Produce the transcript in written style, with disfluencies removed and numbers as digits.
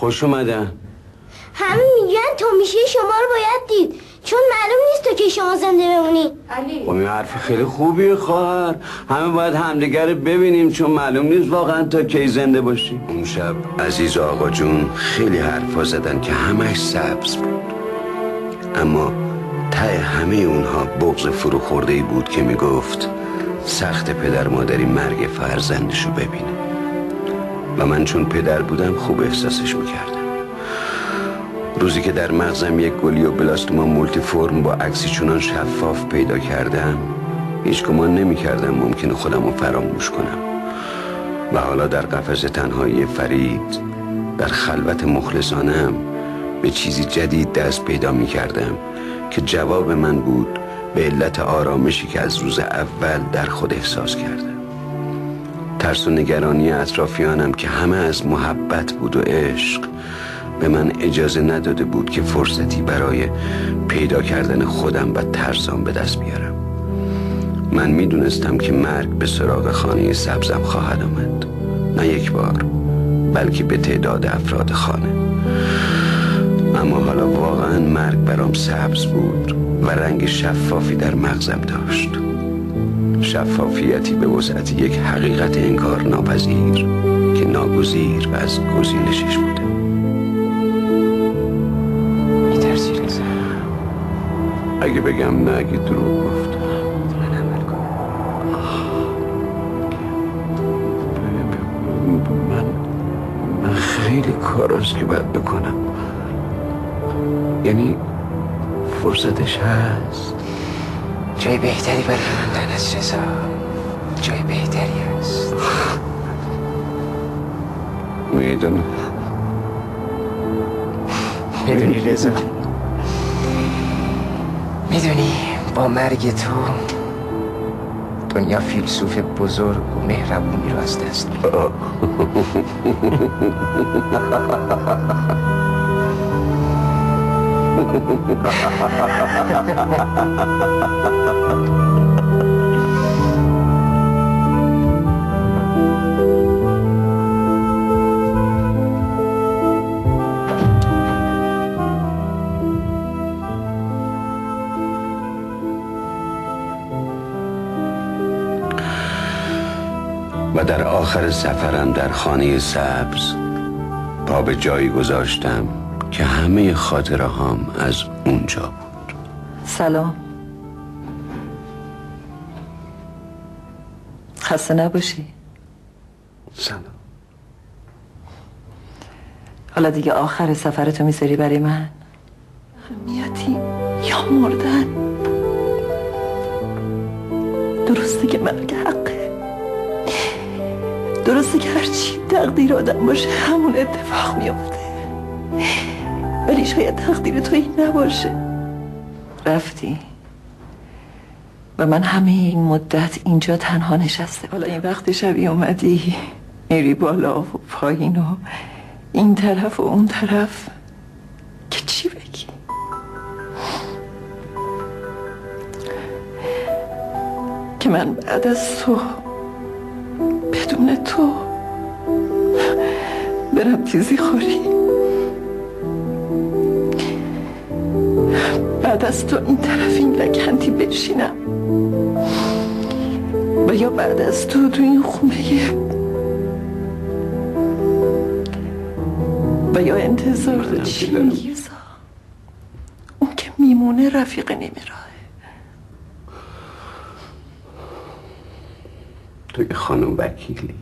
خوش اومدن. همه میگن تو میشه شما رو باید دید، چون معلوم نیست تو که شما زنده بمونی. خب این حرف خیلی خوبیه خواهر، همه باید همدیگر رو ببینیم، چون معلوم نیست واقعا تا کی زنده باشی. اون شب عزیز آقا جون خیلی حرفا زدن که همش سبز بود، اما ته همه اونها بغض فرو خورده‌ای بود که میگفت سخت پدر مادری مرگ فرزندشو ببینه، و من چون پدر بودم خوب احساسش میکردم. روزی که در مغزم یک گلیو بلاستوما مولتی فرم با عکسی چونان شفاف پیدا کردم، هیچ گمان نمیکردم ممکنه خودم رو فراموش کنم و حالا در قفس تنهایی فرید، در خلوت مخلصانم، به چیزی جدید دست پیدا میکردم که جواب من بود به علت آرامشی که از روز اول در خود احساس کردم. ترس و نگرانی اطرافیانم که همه از محبت بود و عشق به من اجازه نداده بود که فرصتی برای پیدا کردن خودم و ترسام به دست بیارم. من میدونستم که مرگ به سراغ خانه سبزم خواهد آمد، نه یک بار بلکه به تعداد افراد خانه. اما حالا واقعا مرگ برام سبز بود و رنگ شفافی در مغزم داشت، شفافیتی به وسعت یک حقیقت انکار ناپذیر که ناگزیر و از گزینشش بوده. میترسی رضا؟ اگه بگم نه، اگه دروغ گفتم من عمل کنم. من خیلی کاراست که باید بکنم، یعنی فرصتش هست. جای بهتری برای موندن است رضا، جای بهتری است. میدونم. میدونی رضا، میدونی با مرگ تو دنیا فیلسوف بزرگ و مهربونی رو از دست میده. و در آخر سفرم در خانه سبز پا به جایی گذاشتم که همه خاطره هام از اونجا بود. سلام، خسته نباشی. سلام. حالا دیگه آخر سفرتو میذاری برای من؟ اهمیتی یا مردن؟ درسته که مرگ حقه، درسته که هرچی تقدیر آدم باشه همون اتفاق میفته، ولی شاید تقدیر تو این نباشه. رفتی و من همه این مدت اینجا تنها نشسته. حالا این وقت شبی اومدی میری بالا و پایین و این طرف و اون طرف که چی بگی؟ که من بعد از تو، بدون تو برم تیزی خوری، بعد از تو این طرف این لکنتی بشینم، و یا بعد از تو این خونه و یا انتظار چی میگیزا اون که میمونه رفیق نمیراه. توی خانم وکیلی